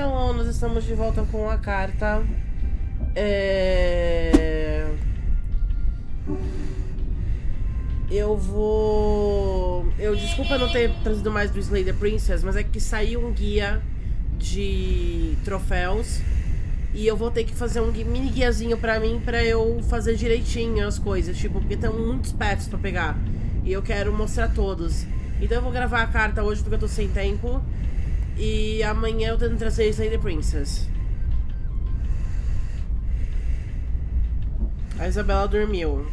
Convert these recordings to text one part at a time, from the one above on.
Hello, nós estamos de volta com a carta. Desculpa não ter trazido mais do Slay the Princess, mas é que saiu um guia de troféus e eu vou ter que fazer um mini guiazinho pra mim, pra eu fazer direitinho as coisas, tipo, porque tem muitos pets pra pegar e eu quero mostrar todos. Então eu vou gravar a carta hoje porque eu tô sem tempo e amanhã eu tento trazer Slay the Princess. A Isabela dormiu.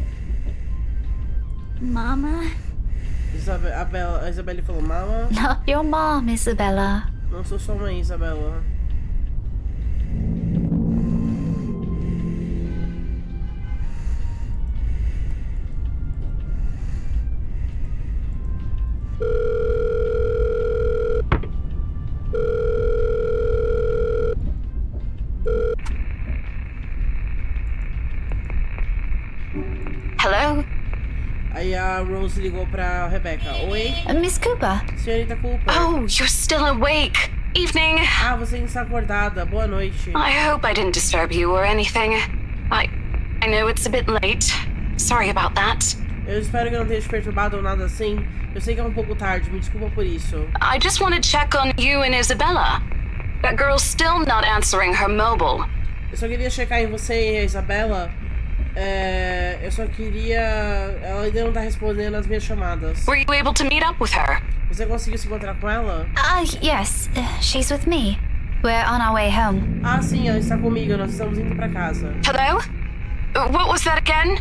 Mama? A Isabelle falou, Mama? Not your mom, Isabella. Não sou sua mãe, Isabela. Hello? Aí a Rose ligou pra Rebecca. Oi? Miss Cooper? Senhorita Cooper. Oh, you're still awake. Evening. Ah, você ainda está acordada. Boa noite. I hope I didn't disturb you or anything. I know it's a bit late. Sorry about that. Eu espero que eu não tenha te perturbado ou nada assim. Eu sei que é um pouco tarde, me desculpa por isso. I just want to check on you and Isabella. That girl's still not answering her mobile. Eu só queria checar em você e a Isabela. Eu só queria... Ela ainda não tá respondendo as minhas chamadas. Were you able to meet up with her? Você conseguiu se encontrar com ela? Yes. She's with me. We're on our way home. Ah, sim, ela está comigo. Nós estamos indo pra casa. Hello? What was that again?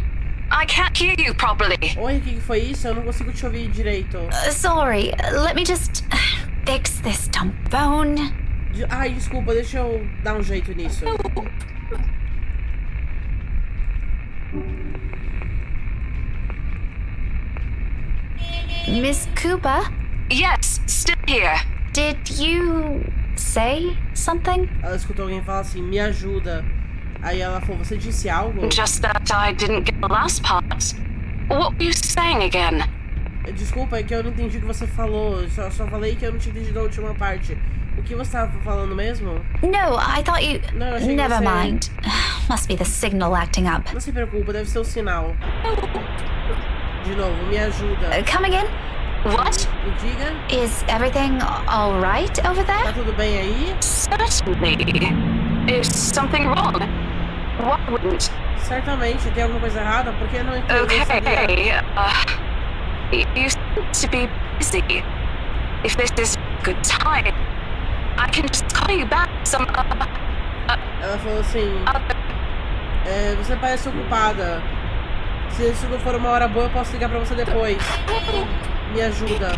I can't hear you properly. Oi, o que foi isso? Eu não consigo te ouvir direito. Sorry. Let me just fix this dumb phone. Ai, desculpa, deixa eu dar um jeito nisso. Miss Cooper? Yes, still here. Did you say something? Ela escutou alguém falar assim, me ajuda. Aí ela falou, você disse algo? Just that I didn't get the last part. What were you saying again? Desculpa, é que eu não entendi o que você falou. Eu só falei que eu não tinha entendido a última parte. O que você estava falando mesmo? No, I thought you... Não, eu achei que Never você... mind. Must be the signal acting up. Não se preocupa, deve ser o sinal. De novo, me ajuda. Come again? What? Me diga. Is everything all right over Tá there? tudo bem aí? Certainly. Is something wrong? What wouldn't? Certamente, tem alguma coisa errada? Por que não entendo? Okay, you seem to be busy. If this is a good time, I can just call you back some, Ela falou assim, você parece ocupada. Se isso não for uma hora boa, eu posso ligar pra você depois. Me ajuda.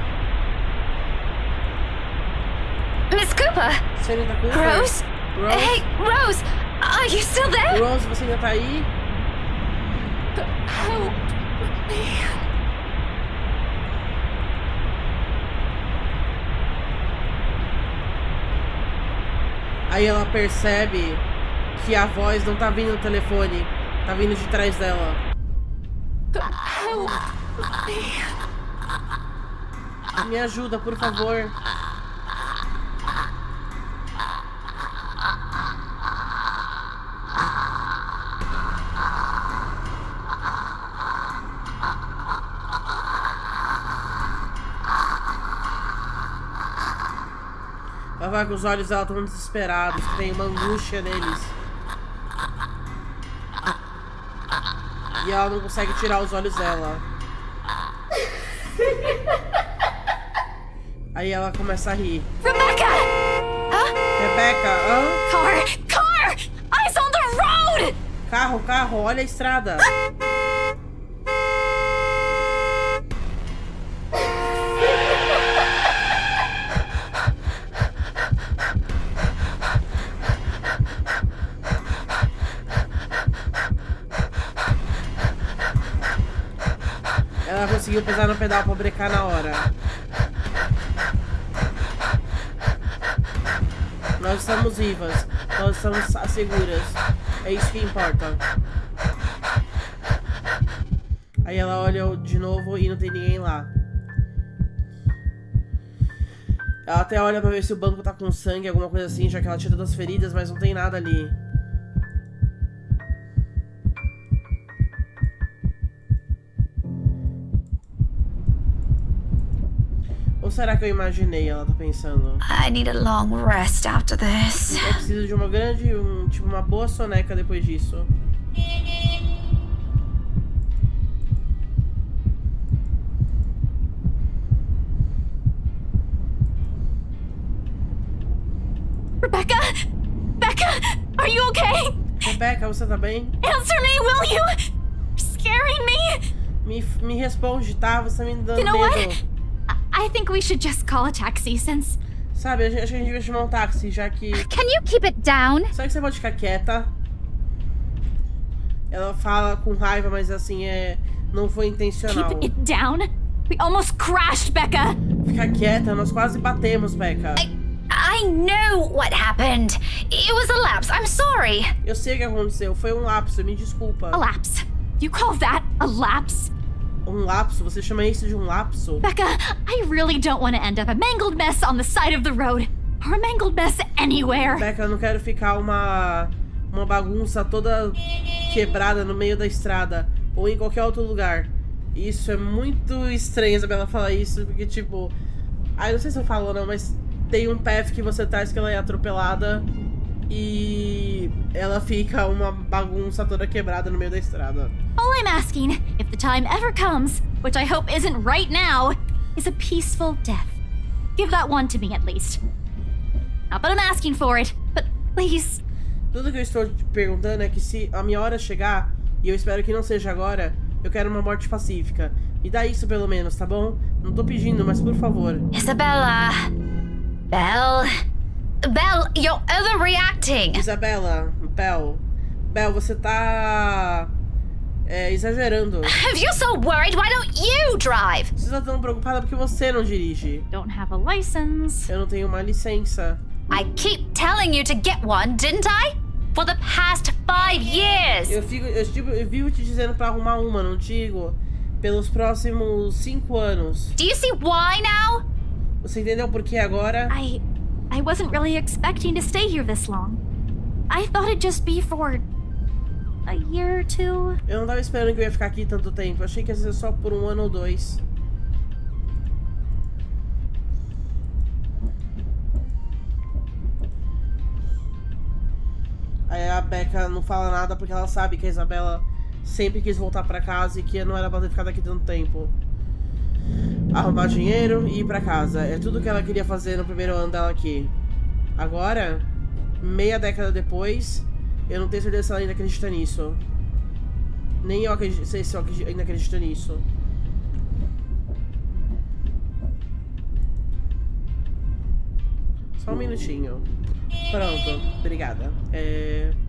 Miss Cooper? Senhorita Cooper? Rose? Rose? Hey, Rose! Are you still there? Rose, você ainda tá aí? Help me. Aí ela percebe que a voz não tá vindo do telefone, tá vindo de trás dela. Me ajuda, por favor. Ela vai com os olhos dela tão desesperados, tem uma angústia neles. E ela não consegue tirar os olhos dela. Aí ela começa a rir. Rebecca! Rebecca, Car! Eyes on the road! Carro, olha a estrada. Ela conseguiu pisar no pedal pra brecar na hora. Nós estamos vivas. Nós estamos seguras. É isso que importa. Aí ela olha de novo e não tem ninguém lá. Ela até olha pra ver se o banco tá com sangue, alguma coisa assim, já que ela tinha todas as feridas, mas não tem nada ali. Ou será que eu imaginei? Ela tá pensando. I need a long rest after this. Eu preciso de uma grande, tipo, uma boa soneca depois disso. Rebecca? Becca, are you okay? Rebecca, você tá bem? Answer me, will you? You're scaring me. Me responde, tá? Você tá me dando You know medo. what? I think we should just call a taxi since... Sabe, acho que a gente devia chamar um táxi, já que... Can you keep it down? Sabe que você pode ficar quieta? Ela fala com raiva, mas assim, não foi intencional. Keep it down? We almost crashed, Becca. Ficar quieta, nós quase batemos, Becca. I know what happened. It was a lapse. I'm sorry. Eu sei o que aconteceu, foi um lapso, me desculpa. A lapse? You call that a lapse? Um lapso? Você chama isso de um lapso? Becca, I really don't want to end up a mangled mess on the side of the road. Or a mangled mess anywhere. Becca, eu não quero ficar uma bagunça toda quebrada no meio da estrada. Ou em qualquer outro lugar. Isso é muito estranho, Isabela, falar isso. Porque, tipo... Ai, não sei se eu falo ou não, mas... Tem um path que você traz que ela é atropelada. E... ela fica uma bagunça toda quebrada no meio da estrada. All I'm asking, if the time ever comes, which I hope isn't right now, is a peaceful death. Give that one to me, at least. Not that I'm asking for it, but please. Tudo que eu estou te perguntando é que se a minha hora chegar, e eu espero que não seja agora, eu quero uma morte pacífica. Me dá isso pelo menos, tá bom? Não tô pedindo, mas por favor. Isabella. Belle, you're overreacting. Isabela, Bel, você tá... exagerando. If you're so worried, why don't you drive? Você tá tão preocupada porque você não dirige. Don't have a license. Eu não tenho uma licença. I keep telling you to get one, didn't I? For the past 5 years. Eu vivo te dizendo pra arrumar uma, não digo? Pelos próximos 5 anos. Do you see why now? Você entendeu por que agora? I wasn't really expecting to stay here this long. I thought it'd just be for a year or two. Eu não tava esperando que eu ia ficar aqui tanto tempo. Eu achei que ia ser só por 1 ano ou 2. Aí a Becca não fala nada porque ela sabe que a Isabela sempre quis voltar pra casa e que não era pra ter ficado aqui tanto tempo. Arrumar dinheiro e ir pra casa. É tudo que ela queria fazer no primeiro ano dela aqui. Agora, meia década depois, eu não tenho certeza se ela ainda acredita nisso. Nem eu sei se eu ainda acredito nisso. Só um minutinho. Pronto, obrigada.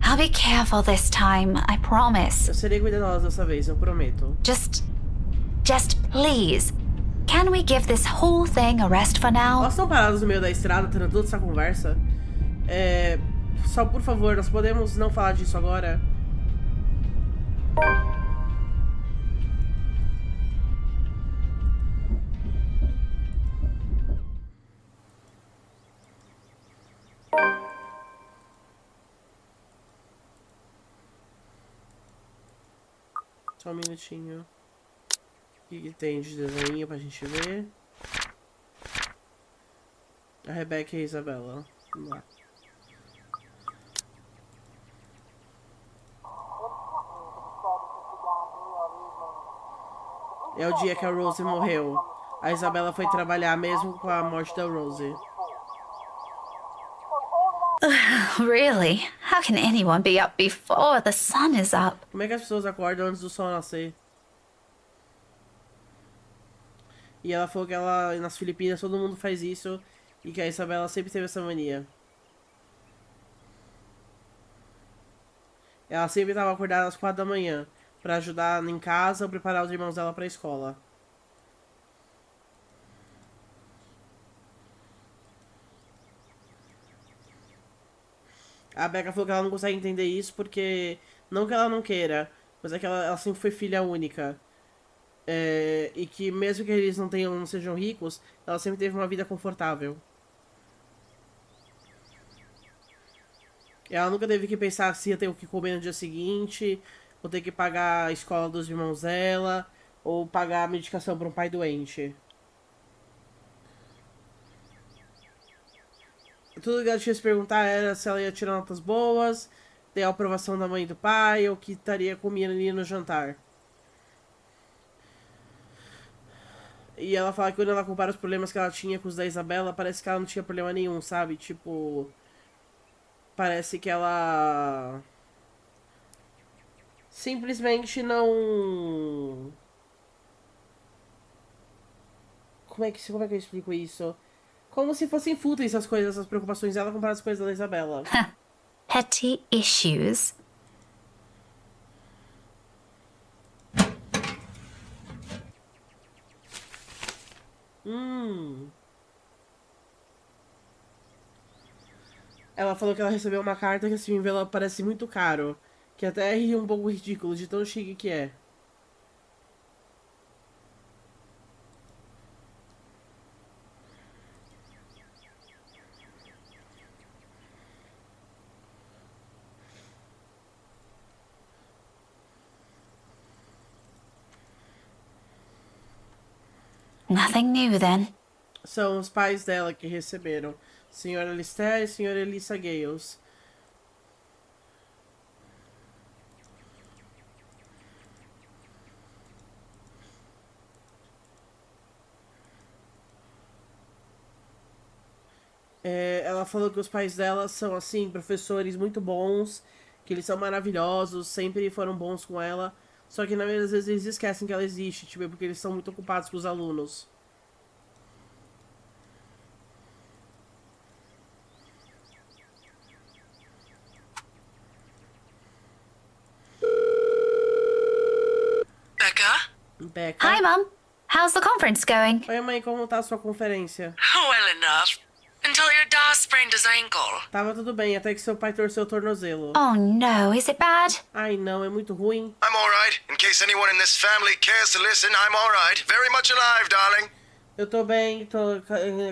I'll be careful this time, I promise. Eu serei cuidadosa dessa vez, eu prometo. Just please. Can we give this whole thing a rest for now? Elas estão paradas no meio da estrada, tendo toda essa conversa. Só por favor, nós podemos não falar disso agora? Só um minutinho. O que tem de desenho pra gente ver? A Rebecca e a Isabela. Vamos lá. É o dia que a Rose morreu. A Isabela foi trabalhar mesmo com a morte da Rose. Really? How can anyone be up before the sun is up? Como é que as pessoas acordam antes do sol nascer? E ela falou que nas Filipinas todo mundo faz isso e que a Isabela sempre teve essa mania. Ela sempre estava acordada às 4 da manhã para ajudar em casa ou preparar os irmãos dela para a escola. A Becca falou que ela não consegue entender isso porque, não que ela não queira, mas é que ela sempre foi filha única. E que mesmo que eles não sejam ricos, ela sempre teve uma vida confortável. Ela nunca teve que pensar se ia ter o que comer no dia seguinte, ou ter que pagar a escola dos irmãos dela, ou pagar a medicação para um pai doente. Tudo que ela tinha que se perguntar era se ela ia tirar notas boas, ter a aprovação da mãe e do pai, ou que estaria comendo ali no jantar. E ela fala que quando ela compara os problemas que ela tinha com os da Isabela, parece que ela não tinha problema nenhum, sabe? Tipo, parece que ela simplesmente não... Como é que eu explico isso? Como se fossem fúteis essas coisas, essas preocupações dela comparadas com as coisas da Isabela. Petty issues. Ela falou que ela recebeu uma carta que esse envelope parece muito caro. Que até é um pouco ridículo de tão chique que é. Nothing new then. São os pais dela que receberam. Senhora Lister e Senhora Elissa Gales. Ela falou que os pais dela são, assim, professores muito bons, que eles são maravilhosos, sempre foram bons com ela. Só que, na maioria das vezes, eles esquecem que ela existe, tipo, porque eles são muito ocupados com os alunos. Becca? Hi, Mum. How's the conference going? Oi, mãe, como tá a sua conferência? Well enough. Until your dad sprained his ankle. Tava tudo bem, até que seu pai torceu o tornozelo. Oh no, is it bad? Ai, não, é muito ruim. I'm alright. In case anyone in this family cares to listen, I'm alright. Very much alive, darling. Eu tô bem,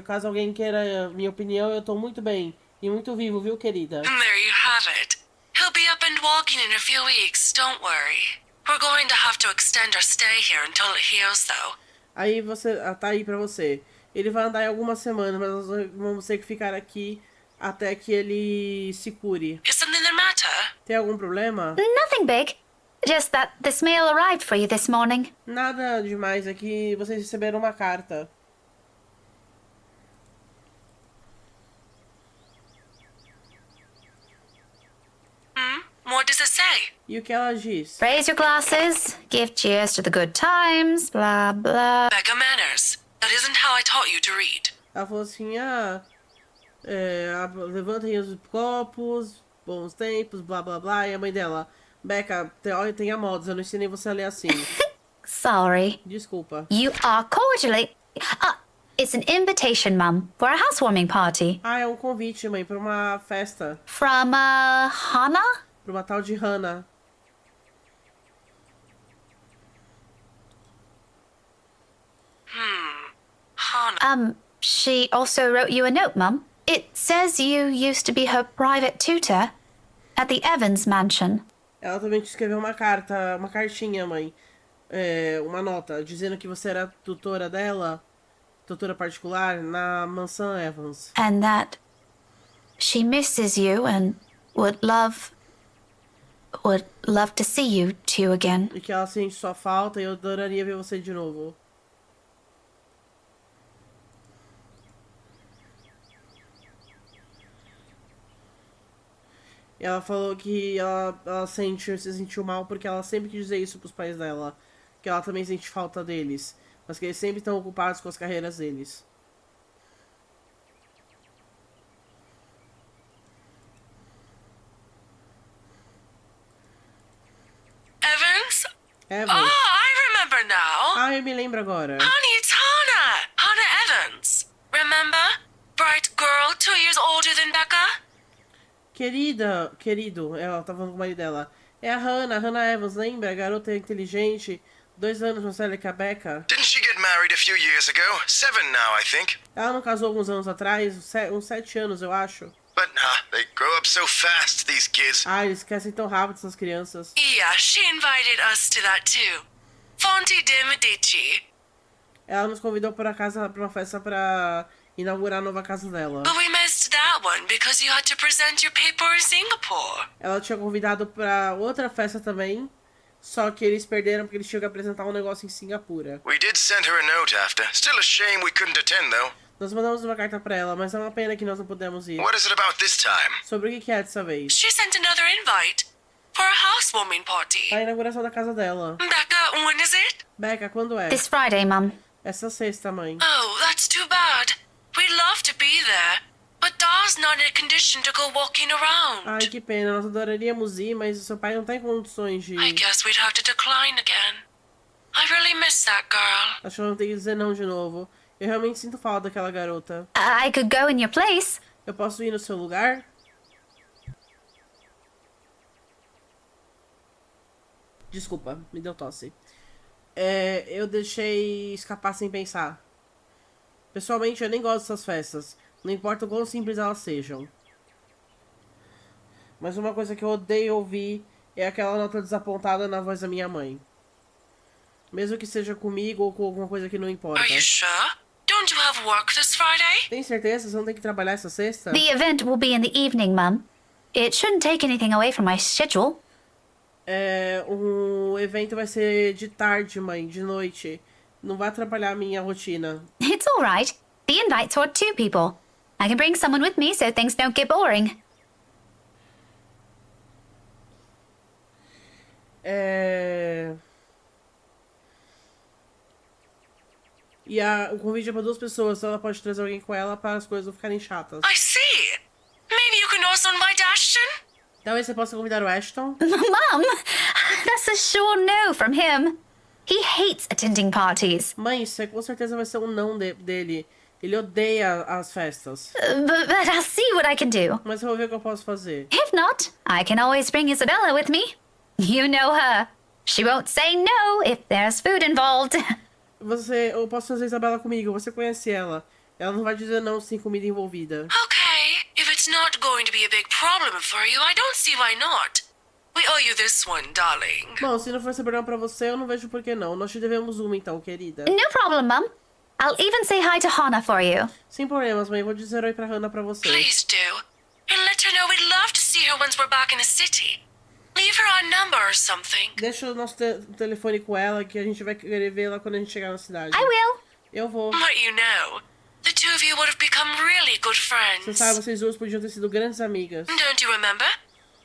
caso alguém queira minha opinião, eu tô muito bem. E muito vivo, viu, querida? And there you have it. He'll be up and walking in a few weeks, don't worry. We're going to have to extend our stay here until it heals, though. Aí você, tá aí pra você. Ele vai andar em algumas semanas, mas nós vamos ter que ficar aqui até que ele se cure. Is something the matter? Tem algum problema? Nothing big. Just that this mail arrived for you this morning. Nada demais, é que vocês receberam uma carta. What does it say? E o que ela diz? Raise your glasses, give cheers to the good times, blah blah. Becca manners. That isn't how I taught you to read. Ela falou assim, levantem os copos, bons tempos, blá blá blá. E a mãe dela, Becca, tenha modos, eu não ensinei você a ler assim. Sorry. Desculpa. You are cordially... it's an invitation, Mum, for a housewarming party. Ah, é um convite, mãe, pra uma festa. From, Hannah? Pra uma tal de Hannah. Hannah. She also wrote you a note, Mum. It says you used to be her private tutor at the Evans mansion. Ela também te escreveu uma carta, uma cartinha, mãe. Uma nota, dizendo que você era tutora dela, tutora particular, na mansão Evans. And that she misses you and would love to see you two again. E que ela sente sua falta e eu adoraria ver você de novo. E ela falou que ela se sentiu mal porque ela sempre quis dizer isso pros pais dela. Que ela também sente falta deles. Mas que eles sempre estão ocupados com as carreiras deles. Evans? Evans. Oh, I remember now. Ah, eu me lembro agora. Honey, it's Hannah. Hannah Evans. Remember? Bright girl, 2 years older than Becca? Querido, ela tá falando com o marido dela. É a Hannah Evans, lembra? A garota inteligente, 2 anos mais velha que a Becca. Didn't she get married a few years ago? 7 now, I think. Ela não casou alguns anos atrás, uns 7 anos, eu acho. But they grow up so fast, these kids. Ah, eles crescem tão rápido, essas crianças. Yeah, she invited us to that too. Fonte de Medici. Ela nos convidou pra uma festa pra inaugurar a nova casa dela. But we missed that one because you had to present your paper in Singapore. Ela tinha convidado pra outra festa também, só que eles perderam porque eles tinham que apresentar um negócio em Singapura. We did send her a note after. Still a shame we couldn't attend, though. Nós mandamos uma carta pra ela, mas é uma pena que nós não pudemos ir. What is it about this time? Sobre o que é dessa vez? She sent another invite for a housewarming party. A inauguração da casa dela. Becca, when is it? Becca, quando é? This Friday, Mum. Essa sexta, mãe. Oh, that's too bad. We'd love to be there, but Da's not in a condition to go walking around. Ai, que pena. Nós adoraríamos ir, mas o seu pai não tá em condições de I ir. guess we'd have to decline again. I really miss that girl. Acho que eu não tenho que dizer não de novo. Eu realmente sinto falta daquela garota. I could go in your place. Eu posso ir no seu lugar? Desculpa, me deu tosse. Eu deixei escapar sem pensar. Pessoalmente, eu nem gosto dessas festas. Não importa o quão simples elas sejam. Mas uma coisa que eu odeio ouvir é aquela nota desapontada na voz da minha mãe. Mesmo que seja comigo ou com alguma coisa que não importa. Are you sure? Don't you have work this Friday? Tem certeza? Você não tem que trabalhar essa sexta? The event will be in the evening, Mum. It shouldn't take anything away from my schedule. O evento vai ser de tarde, mãe, de noite. Não vai atrapalhar a minha rotina. It's all right. The invite's for 2 people. I can bring someone with me so things don't get boring. E o convite é pra 2 pessoas, então ela pode trazer alguém com ela para as coisas não ficarem chatas. I see. Maybe you can also invite Ashton? Talvez você possa convidar o Ashton. Mum, that's a sure no from him. He hates attending parties. Mãe, isso com certeza vai ser um não dele. Ele odeia as festas. But I'll see what I can do. Mas eu vou ver o que eu posso fazer. If not, I can always bring Isabella with me. You know her. She won't say no if there's food involved. Eu posso fazer a Isabela comigo, você conhece ela. Ela não vai dizer não sem comida envolvida. Okay, if it's not going to be a big problem for you, I don't see why not. We owe you this one, darling. Bom, se não for ser problema pra você, eu não vejo por que não. Nós te devemos uma então, querida. No problem, Mum. I'll even say hi to Hannah for you. Sem problemas, mãe. Eu vou dizer oi pra Hannah pra você. Please do. And let her know we'd love to see her once we're back in the city. Leave her our number or something. Deixa o nosso telefone com ela, que a gente vai querer vê-la quando a gente chegar na cidade. I will. Eu vou. But you know, the two of you would have become really good Você friends. sabe, vocês duas podiam ter sido grandes amigas. Don't you remember?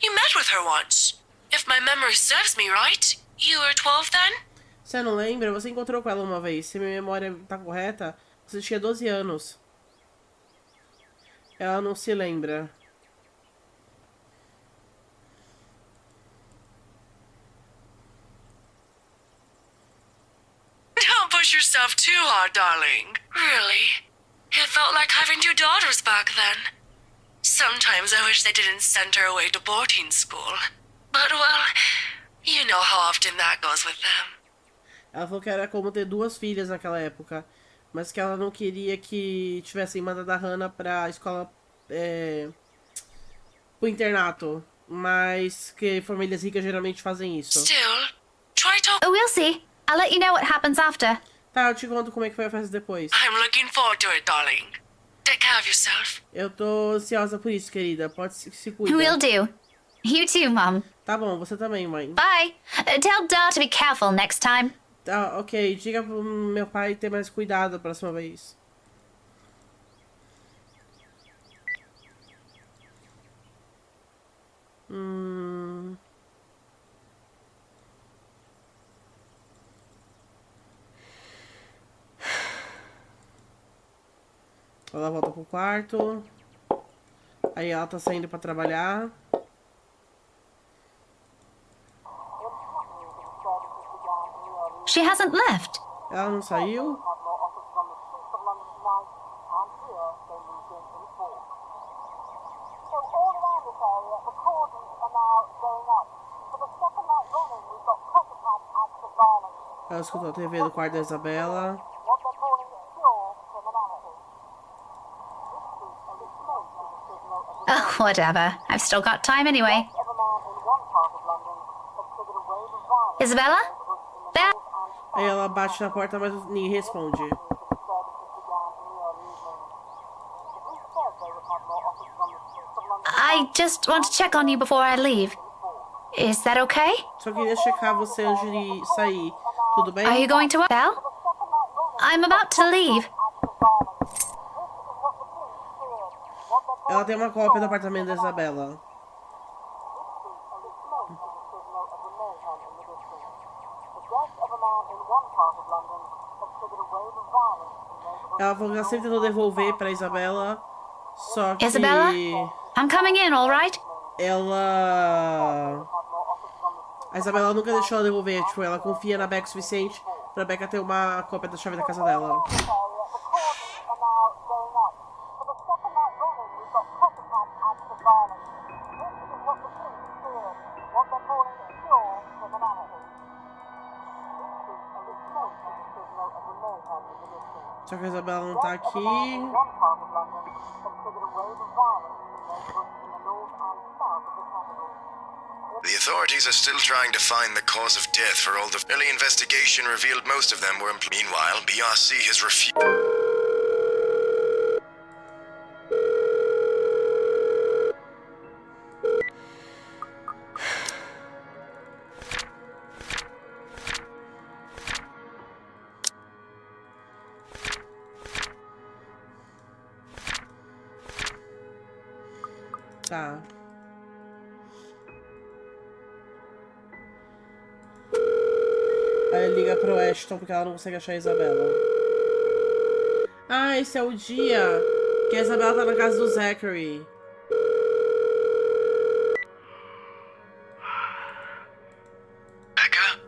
You met with her once. If my memory serves me right, you were 12 then? Você não lembra? Você encontrou com ela uma vez. Se minha memória tá correta, você tinha 12 anos. Ela não se lembra. Don't push yourself too hard, darling. Really? It felt like having 2 daughters back then. Sometimes I wish they didn't send her away to boarding school. But, well, you know how often that goes with them. Ela falou que era como ter 2 filhas naquela época. Mas que ela não queria que tivessem mandado a Hannah pra escola... pro internato. Mas que famílias ricas geralmente fazem isso. Still, try to... Oh, we'll see. I'll let you know what happens after. Tá, eu te conto como é que foi a festa depois. I'm looking forward to it, darling. Take care of yourself. Eu tô ansiosa por isso, querida. Pode se cuidar. Will do. You too, Mum. Tá bom, você também, mãe. Bye. Tell Da to be careful next time. Tá, ok. Diga pro meu pai ter mais cuidado da próxima vez. Ela volta pro quarto. Aí ela tá saindo pra trabalhar. She hasn't left. Ela não saiu? Ela escutou a TV do quarto da Isabela. Oh, Whatever. I've still got time anyway. Isabella? Belle? Aí ela bate na porta, mas ninguém responde. I just want to check on you before I leave. Is that okay? Só queria checar você antes de sair. Tudo bem? Are you going to Belle? I'm about to leave. Ela tem uma cópia do apartamento da Isabela. Ela falou que ela sempre tentou devolver pra Isabela, só que Isabella? I'm coming in, all right? a Isabela nunca deixou ela devolver, tipo, ela confia na Becca o suficiente pra Becca ter uma cópia da chave da casa dela. Só que a Isabela não tá aqui. The authorities are still trying to find the cause of death for all the early investigation revealed most of them were Meanwhile, BRC has refused. Tá. Aí liga pro Ashton porque ela não consegue achar a Isabela. Ah, esse é o dia que a Isabela tá na casa do Zachary. Becca?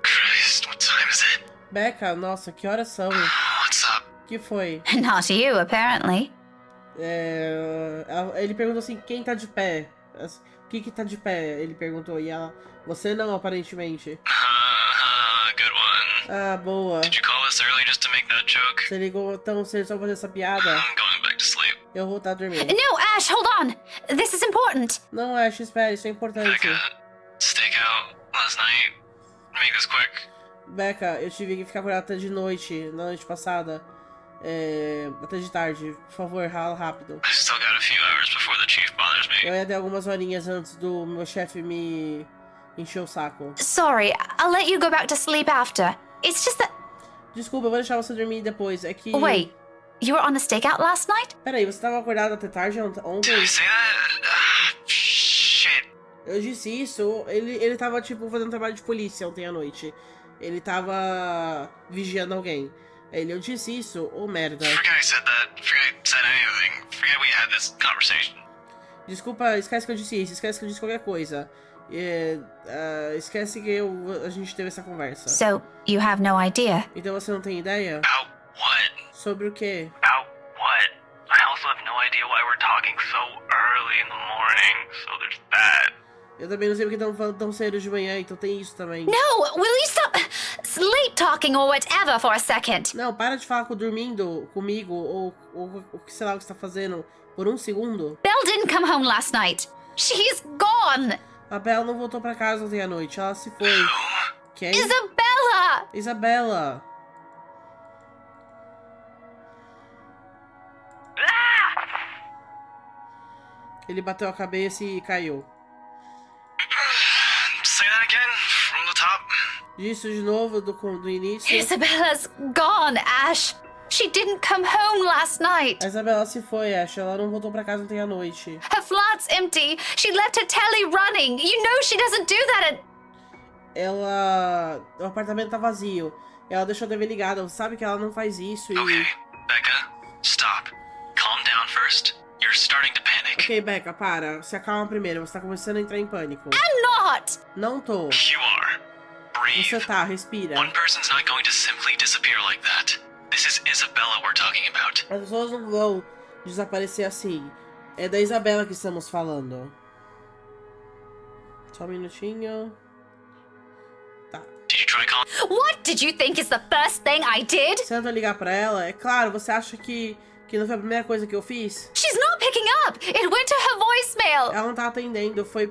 Christ, what time is it? Becca, nossa, que horas são? What's up? Que foi? Not you, apparently. Ele perguntou assim, quem tá de pé? O que tá de pé? Ele perguntou. E ela, você não, aparentemente. Good one. Ah, boa. Did you call us early just to make that joke? Você ligou tão cedo só pra fazer essa piada? I'm going back to sleep. Eu vou voltar a dormir. No, Ash, hold on. This is important. Não, Ash, espere, isso é importante. Becca, stakeout last night. Make this quick. Becca, eu tive que ficar acordada até de noite, na noite passada. Até de tarde. Por favor, rala rápido. I've still got a few hours before the chief bothers me. Eu ia ter algumas horinhas antes do meu chefe me encher o saco. Sorry, I'll let you go back to sleep after. It's just that... Desculpa, eu vou deixar você dormir depois. É que... Wait, you were on a stakeout last night? Peraí, você tava acordado até tarde ontem? Did I say that? Shit. Eu disse isso. Ele tava, tipo, fazendo trabalho de polícia ontem à noite. Ele tava vigiando alguém. Eu disse isso, ô merda. Forget I said that. Forget I said anything. Forget we had this conversation. Desculpa, esquece que eu disse isso, esquece que eu disse qualquer coisa. Esquece que a gente teve essa conversa. So, you have no idea? Então você não tem ideia? About what? Sobre o quê? About what? I also have no idea why we're talking so early in the morning, so there's that. Eu também não sei porque estão falando tão cedo de manhã, então tem isso também. No, will you stop sleep talking or whatever for a second? Não, para de falar dormindo comigo, ou o que sei lá o que você tá fazendo, por um segundo. Belle didn't come home last night. She's gone. A Bella não voltou pra casa ontem à noite, ela se foi. Quem? Isabella! Isabela. Ele bateu a cabeça e caiu. Say that again, from the top. Isso de novo do início. Isabella's gone, Ash. She didn't come home last night. A Isabela se foi, Ash. Ela não voltou pra casa ontem à noite. Her flat's empty. She left her telly running. You know she doesn't do that O apartamento tá vazio. Ela deixou a TV ligada. Você sabe que ela não faz isso e... Okay, Becca, stop. Calm down first. You're starting to panic. Ok, Becca, para. Se acalma primeiro. Você tá começando a entrar em pânico. I'm not. Não tô. You are. Breathe. Você tá, respira. One person's not going to simply disappear like that. This is Isabella we're talking about. As pessoas não vão desaparecer assim. É da Isabela que estamos falando. Só um minutinho. Tá. Did you try calling? What did you think is the first thing I did? Você tentou ligar pra ela? É claro, você acha que não foi a primeira coisa que eu fiz? She's not picking picking up. It went to her voicemail. Ela não tá atendendo, foi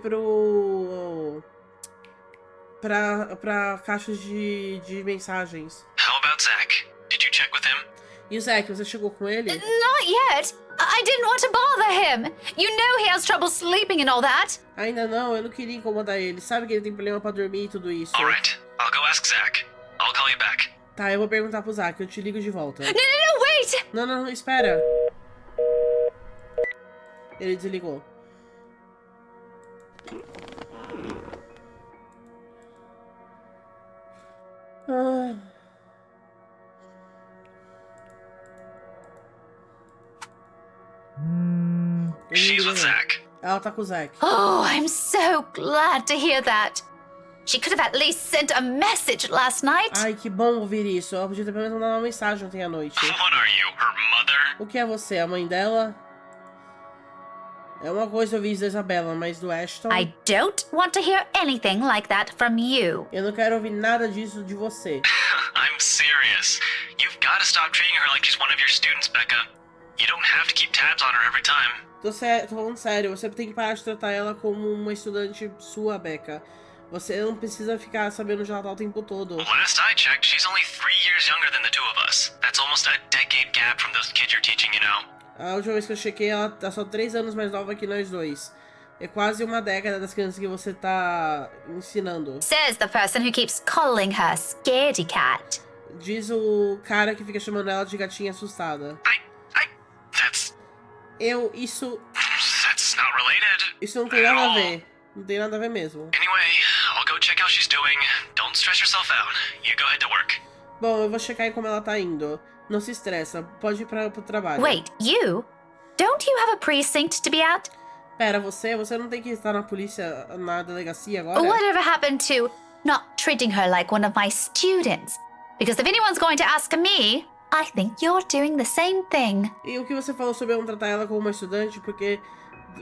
pra caixa de mensagens. How about Zach? Did you check with him? E o Zack, você chegou com ele? Not yet. I didn't want to bother him. You know he has trouble sleeping and all that. Ainda não, eu não queria incomodar ele. Sabe que ele tem problema pra dormir e tudo isso. Alright, I'll go ask Zach. I'll call you back. Tá, eu vou perguntar pro Zack, eu te ligo de volta. No, wait. Não, espera. Ele desligou. Ah. She's with Zach. Ela tá com o Zack. Oh, I'm so glad to hear that. She could have at least sent a message last night. Ai, que bom ouvir isso. Ela podia ter pelo menos mandado uma mensagem ontem à noite. What are you, her mother? O que é você? A mãe dela? É uma coisa eu vi da Isabela, mas do Ashton... I don't want to hear anything like that from you. Eu não quero ouvir nada disso de você. I'm serious. You've got to stop treating her like she's one of your students, Becca. You don't have to keep tabs on her every time. Tô falando sério, você tem que parar de tratar ela como uma estudante sua, Becca. Você não precisa ficar sabendo onde ela tá o tempo todo. Last I checked, she's only 3 years younger than the two of us. That's almost a decade gap from those kids you're teaching, you know. A última vez que eu chequei, ela tá só 3 anos mais nova que nós dois. É quase uma década das crianças que você tá ensinando. Says the person who keeps calling her scaredy cat. Diz o cara que fica chamando ela de gatinha assustada. That's not related. Isso não tem at nada a all. ver. Não tem nada a ver mesmo. Anyway, I'll go check how she's doing. Don't stress yourself out. You go head to work. Bom, eu vou checar aí como ela tá indo. Não se estressa, pode ir pro trabalho. Wait, you? Don't you have a precinct to be at? Pera, você não tem que estar na polícia, na delegacia agora? Whatever happened to not treating her like one of my students? Because if anyone's going to ask me, I think you're doing the same thing. E o que você falou sobre eu não tratar ela como uma estudante? Porque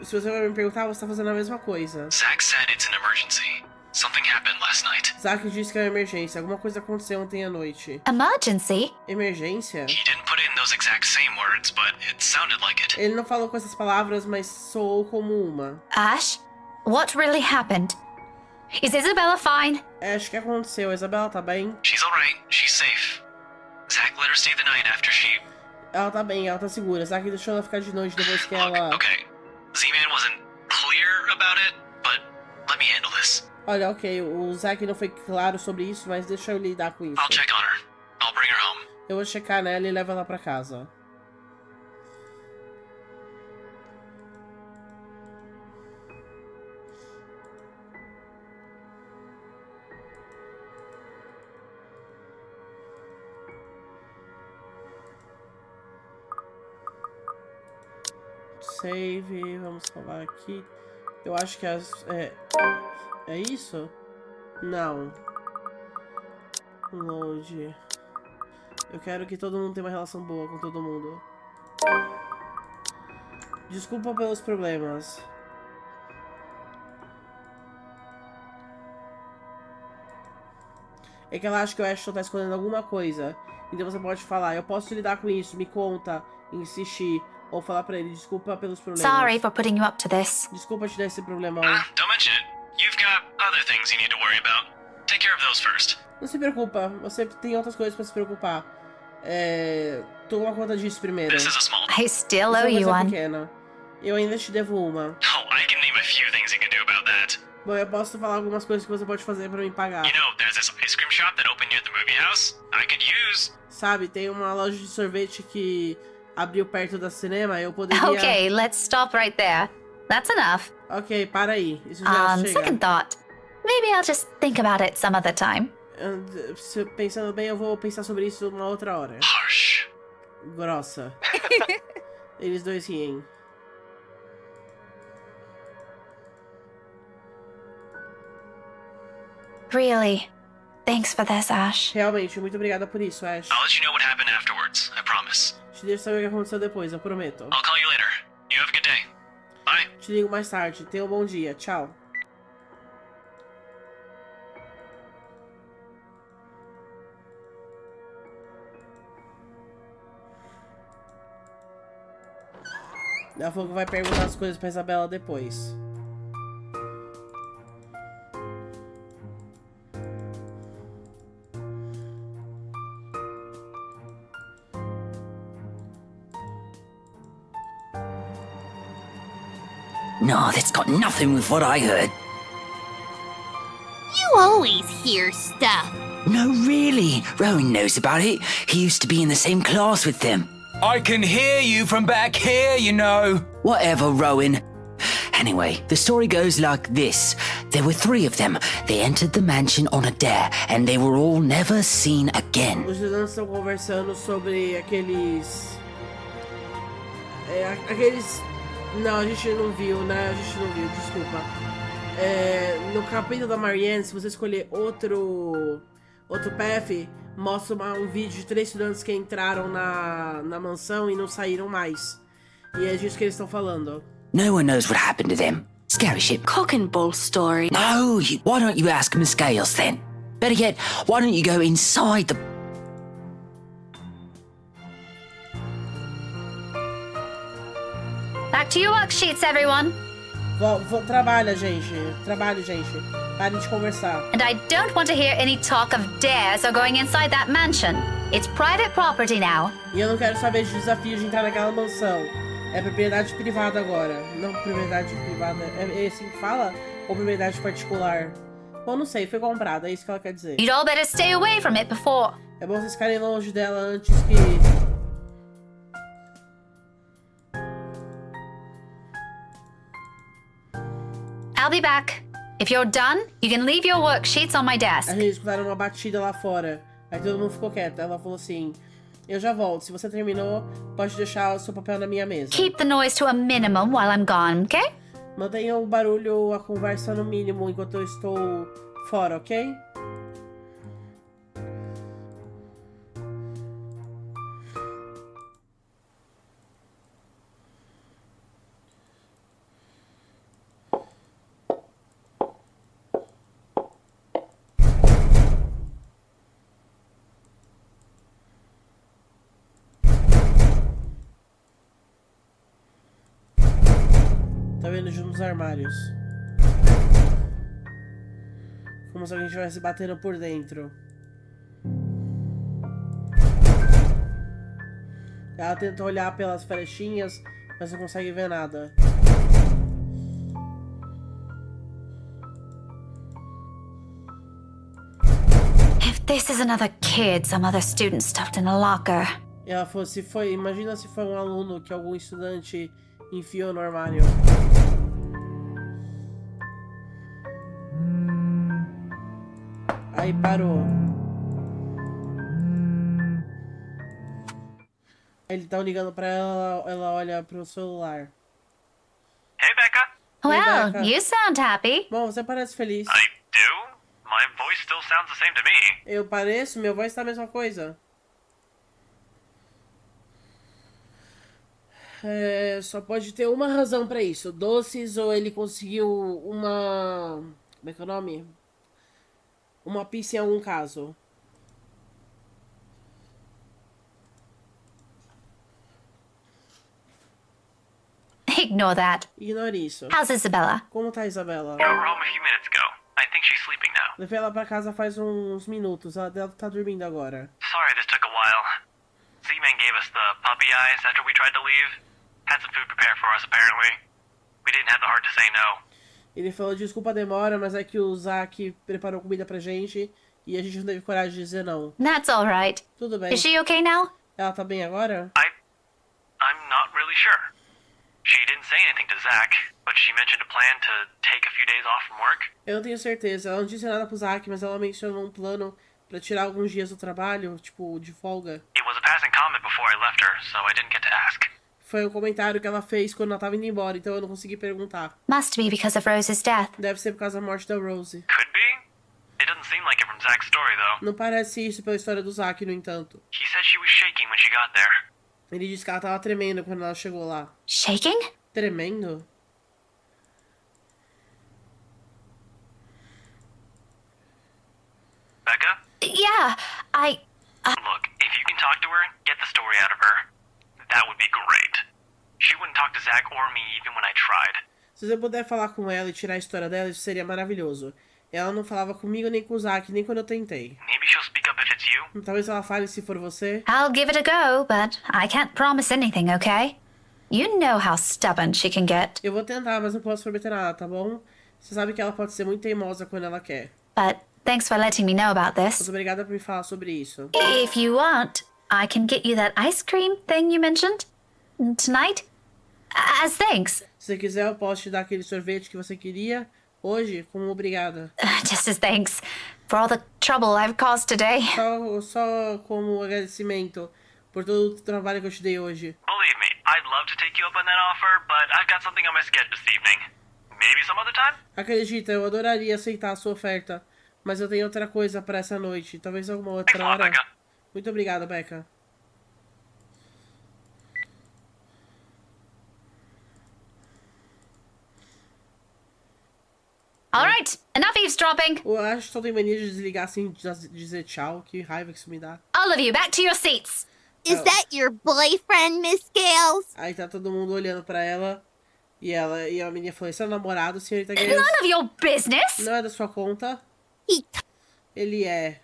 se você vai me perguntar, você tá fazendo a mesma coisa. Zach said it's an emergency. Something happened last night. Zack disse que é uma emergência. Alguma coisa aconteceu ontem à noite. Emergency? Emergência? He didn't put it in those exact same words, but it sounded like it. Ele não falou com essas palavras, mas soou como uma. Ash, what really happened? Is Isabella fine? Acho que aconteceu. A Isabela tá bem? She's alright. She's safe. Zach let her stay the night after she... Ela tá bem, ela tá segura. Zack deixou ela ficar de noite depois que Look, ela... okay. Z-Man wasn't clear about it, but let me handle this. Olha, ok, o Zack não foi claro sobre isso, mas deixa eu lidar com isso. I'll check on her. I'll bring her home. Eu vou checar nela e levo ela pra casa. Save, vamos falar aqui. Eu acho que é isso? Não. Load. Eu quero que todo mundo tenha uma relação boa com todo mundo. Desculpa pelos problemas. É que ela acha que o Ashton tá escondendo alguma coisa. Então você pode falar, eu posso lidar com isso, me conta, insistir. Ou falar pra ele, desculpa pelos problemas. Sorry for putting you up to this. Desculpa te dar esse problemão. Don't mention it. You've got other things you need to worry about. Take care of those first. Não se preocupa, você tem outras coisas pra se preocupar. Toma conta disso primeiro. This is a small... I still Isso é owe uma you coisa one. pequena. Eu ainda te devo uma. Oh, I can name a few things you can do about that. Bom, eu posso falar algumas coisas que você pode fazer pra me pagar. You know, there's this ice cream shop that opened near the movie house. I could use... Sabe, tem uma loja de sorvete que abriu perto da cinema, eu poderia... Okay, let's stop right there. That's enough. Ok, para aí. Isso já chega. Second thought, maybe I'll just think about it some other time. Pensando bem, eu vou pensar sobre isso uma outra hora. Harsh. Grossa. Eles dois riem. Really, thanks for this, Ash. Realmente, muito obrigada por isso, Ash. I'll let you know what happened afterwards. I promise. Te deixo saber o que aconteceu depois, eu prometo. I'll call you later. You have a good day. Bye. Te ligo mais tarde. Tenha um bom dia. Tchau. Ela falou que vai perguntar as coisas pra Isabela depois. No, that's got nothing with what I heard. You always hear stuff. No, really. Rowan knows about it. He used to be in the same class with them. I can hear you from back here, you know. Whatever, Rowan. Anyway, the story goes like this. There were 3 of them. They entered the mansion on a dare, and they were all never seen again. Os estudantes estão conversando sobre aqueles... aqueles... Não, a gente não viu, né? A gente não viu, desculpa. No capítulo da Marianne, se você escolher outro path, mostra um vídeo de 3 estudantes que entraram na mansão e não saíram mais. E é disso que eles estão falando. No one knows what happened to them. Scary ship. Cock and bull story. No, why don't you ask Miss Gales then? Better yet, why don't you go inside the... Back to your worksheets, everyone. Trabalha, gente. Trabalha, gente. Parem de conversar. And I don't want to hear any talk of dares or going inside that mansion. It's private property now. E eu não quero saber de desafios de entrar naquela mansão. É propriedade privada agora. Não propriedade privada. É assim que fala? Ou propriedade particular? Bom, não sei. Foi comprada. É isso que ela quer dizer. You'd all better stay away from it before. É bom vocês ficarem longe dela antes que... I'll be back. If you're done, you can leave your worksheets on my desk. A gente escutaram uma batida lá fora. Aí todo mundo ficou quieto. Ela falou assim... Eu já volto. Se você terminou, pode deixar o seu papel na minha mesa. Keep the noise to a minimum while I'm gone, okay? Mantenha o barulho, a conversa no mínimo enquanto eu estou fora, ok? Tá vendo junto nos armários. Como se alguém estivesse batendo por dentro. Ela tenta olhar pelas flechinhas, mas não consegue ver nada. If this is another kid, some other student stuffed in a locker. E ela falou, imagina se foi um aluno que algum estudante enfiou no armário. Aí parou. Ele tá ligando pra ela, ela olha pro celular. Hey, Becca. Well, Becca. you sound happy. Bom, você parece feliz. I do? My voice still sounds the same to me. Eu pareço? Minha voz tá a mesma coisa. Só pode ter uma razão pra isso. Doces ou ele conseguiu uma... Como é que é o nome? Uma pista em algum caso. Ignore that. Ignore isso. How's Isabella? Como tá a Isabela? Got home a few minutes ago. I think she's sleeping now. Levei ela pra casa faz uns minutos. Ela tá dormindo agora. Sorry this took a while. Z-Man gave us the puppy eyes after we tried to leave. Had some food prepared for us, apparently. We didn't have the heart to say no. Ele falou, desculpa a demora, mas é que o Zack preparou comida pra gente e a gente não teve coragem de dizer não. That's all right. Tudo bem. Is she okay now? Ela tá bem agora? I'm not really sure. She didn't say anything to Zach, but she mentioned a plan to take a few days off from work. Eu não tenho certeza. Ela não disse nada pro Zack, mas ela mencionou um plano pra tirar alguns dias do trabalho, tipo, de folga. It was a passing comment before I left her, so I didn't get to ask. Foi um comentário que ela fez quando ela tava indo embora, então eu não consegui perguntar. Must be because of Rose's death. Deve ser por causa da morte da Rose. Could be. It doesn't seem like it from Zach's story, though. Não parece isso pela história do Zack, no entanto. He said she was shaking when she got there. Ele disse que ela tava tremendo quando ela chegou lá. Shaking? Tremendo? Becca? Yeah, Look, if you can talk to her, get the story out of her. That would be great. She wouldn't talk to Zach or me even when I tried. Se você puder falar com ela e tirar a história dela, isso seria maravilhoso. Ela não falava comigo nem com o Zack, nem quando eu tentei. Maybe she'll speak up if it's you. Talvez ela fale se for você. I'll give it a go, but I can't promise anything, okay? You know how stubborn she can get. Eu vou tentar, mas não posso prometer nada, tá bom? Você sabe que ela pode ser muito teimosa quando ela quer. But thanks for letting me know about this. Muito obrigada por me falar sobre isso. If you want, I can get you that ice cream thing you mentioned tonight as thanks. Se você quiser, eu posso te dar aquele sorvete que você queria hoje, como obrigada. Just as thanks for all the trouble I've caused today. Só como agradecimento por todo o trabalho que eu te dei hoje. Believe me, I'd love to take you up on that offer, but I've got something on my schedule this evening. Maybe some other time? Acredita, eu adoraria aceitar a sua oferta, mas eu tenho outra coisa pra essa noite. Talvez alguma outra Thanks a lot, hora. Becca. Muito obrigada, Becca. All right, enough eavesdropping. Eu acho que só tem mania de desligar assim, dizer tchau. Que raiva que isso me dá. All of you, back to your seats. Is that your boyfriend, Miss Gales? Aí tá todo mundo olhando pra ela. E a menina falou, esse é o namorado, senhorita Gales? None of your business. Não é da sua conta? He Ele é.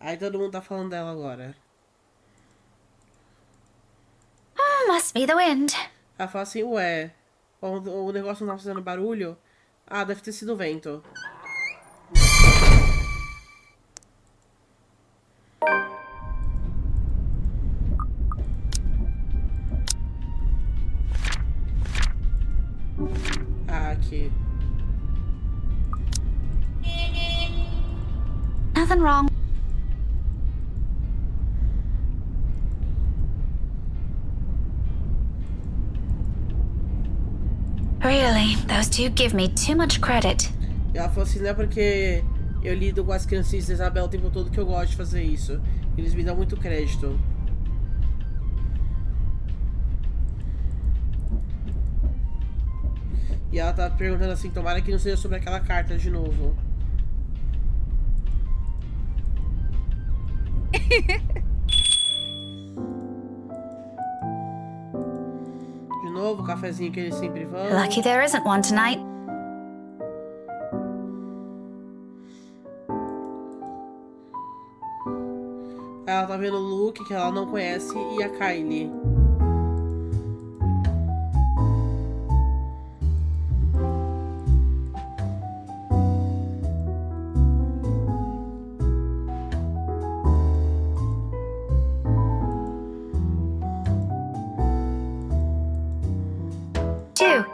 Aí todo mundo tá falando dela agora. Must be the wind. Ela fala assim, ué, o negócio não tá fazendo barulho? Ah, deve ter sido o vento. Ah, aqui. Nothing wrong. Really, those two give me too much credit. E ela falou assim, não é porque eu lido com as criancinhas da Isabel o tempo todo que eu gosto de fazer isso. Eles me dão muito crédito. E ela tá perguntando assim, tomara que não seja sobre aquela carta de novo. De novo, o cafezinho que eles sempre vão. Lucky there isn't one tonight. Ela tá vendo o Luke, que ela não conhece, e a Kylie.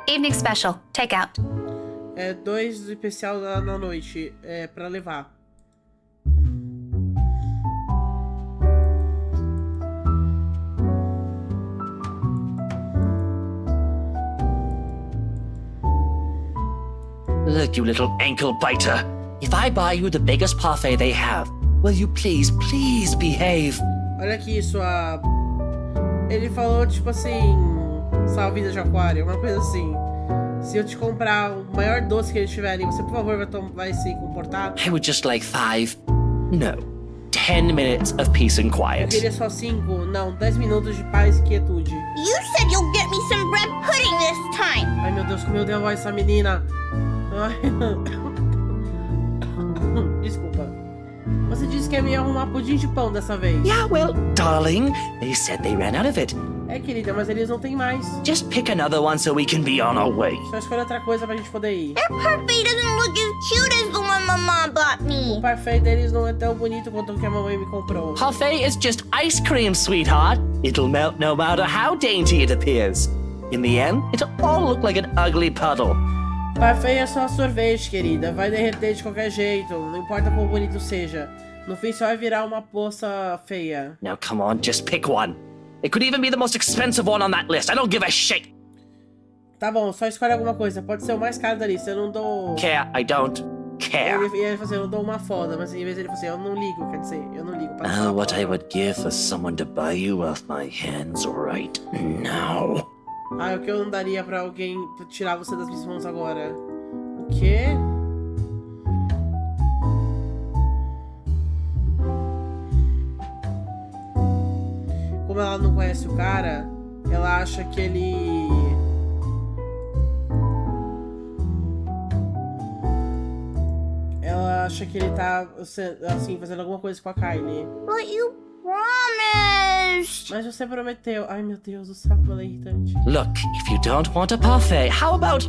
Evening special. Take out. É 2 do especial na noite. É pra levar. Look, you little ankle biter. If I buy you the biggest parfait they have, will you please behave? Olha aqui, sua... Ele falou, tipo assim... Salve vida de aquário, uma coisa assim. Se eu te comprar o maior doce que eles tiverem, você, por favor, vai se comportar? I would just like 5, no, 10 minutes of peace and Eu quiet. queria só 5, não, 10 minutos de paz e quietude. You said you'll get me some bread pudding this time. Ai, meu Deus, como eu dei a voz essa menina. Ai. Desculpa. Você disse que ia me arrumar pudim de pão dessa vez. Yeah, well, darling, they said they ran out of it. É, querida, mas eles não têm mais. Just pick another one so we can be on our way. Só escolha outra coisa pra gente poder ir. Their parfait doesn't look as cute as the one my mom bought O me. parfait deles não é tão bonito quanto o que a mamãe me comprou. Parfait is just ice cream, sweetheart. It'll melt no matter how dainty it appears. In the end, it'll all look like an ugly puddle. Parfait é só sorvete, querida. Vai derreter de qualquer jeito. Não importa quão bonito seja. No fim, só vai virar uma poça feia. Now, come on, just pick one. It could even be the most expensive one on that list. I don't give a shit. Tá bom, só escolhe alguma coisa. Pode ser o mais caro da lista. Eu não dou... Care, I don't care. Ele falou assim, eu não dou uma foda. Mas em vez ele falou assim, eu não ligo. Quer dizer, eu não ligo. Pode ser uma What foda. I would give for someone to buy you off my hands right now. Ah, o que eu não daria pra alguém tirar você das minhas mãos agora? O quê? Como ela não conhece o cara, Ela acha que ele... Ela acha que ele tá, assim, fazendo alguma coisa com a Kylie. But you promised. Mas você prometeu. Ai, meu Deus, o saco dela é irritante. Look, if you don't want a parfait, how about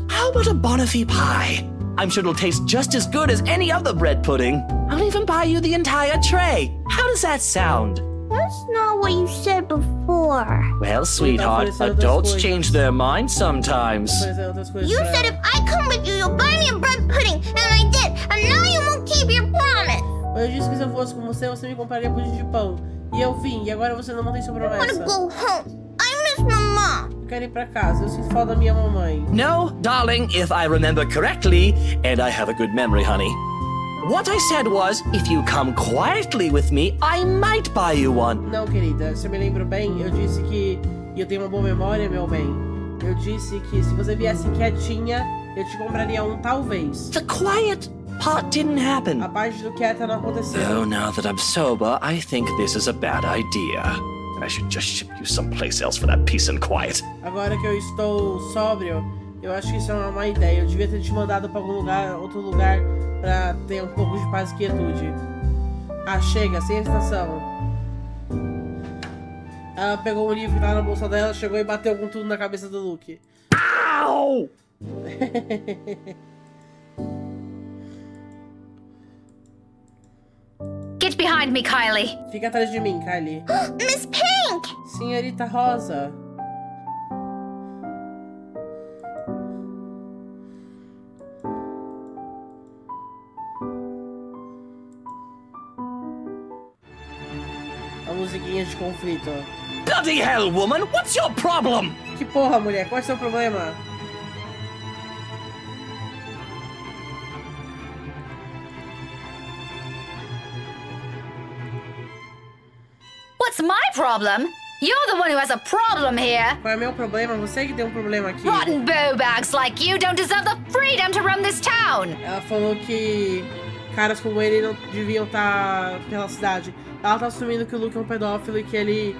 a Bonnefille pie? I'm sure it'll taste just as good as any other bread pudding. I'll even buy you the entire tray. How does that sound? That's not what you said before. Well, sweetheart, adults change their minds sometimes. You said if I come with you, you'll buy me a bread pudding, and I did, and now you won't keep your promise. Eu disse que se eu fosse com você, você me compraria pudim de pão. E eu vim, e agora você não mantém sua I wanna promessa. go home. I miss Mama. Eu quero ir pra casa, eu sinto falta da minha mamãe. No, darling, if I remember correctly, and I have a good memory, honey. What I said was, if you come quietly with me, I might buy you one. Não, querida, se eu me lembro bem, eu disse que... E eu tenho uma boa memória, meu bem. Eu disse que se você viesse quietinha, eu te compraria um talvez. The quiet part didn't happen. A parte do quieta não aconteceu. Oh, now that I'm sober, I think this is a bad idea. I should just ship you someplace else for that peace and quiet. Agora que eu estou sóbrio, eu acho que isso é uma má ideia. Eu devia ter te mandado pra algum lugar, outro lugar, pra ter um pouco de paz e quietude. Ah, chega, sem hesitação. Ela pegou um livro que tava na bolsa dela, chegou e bateu com tudo na cabeça do Luke. Ow! Get behind me, Kylie. Fica atrás de mim, Kylie. Miss Pink. Senhorita Rosa. A musiquinha de conflito. Bloody hell, woman! What's your problem? Que porra, mulher? Qual é o seu problema? What's my problem? You're the one who has a problem here. Qual é o meu problema? Você que tem um problema aqui. Rotten bowbags like you don't deserve the freedom to run this town. Ela falou que caras como ele não deviam estar pela cidade. Ela tá assumindo que o Luke é um pedófilo e que ele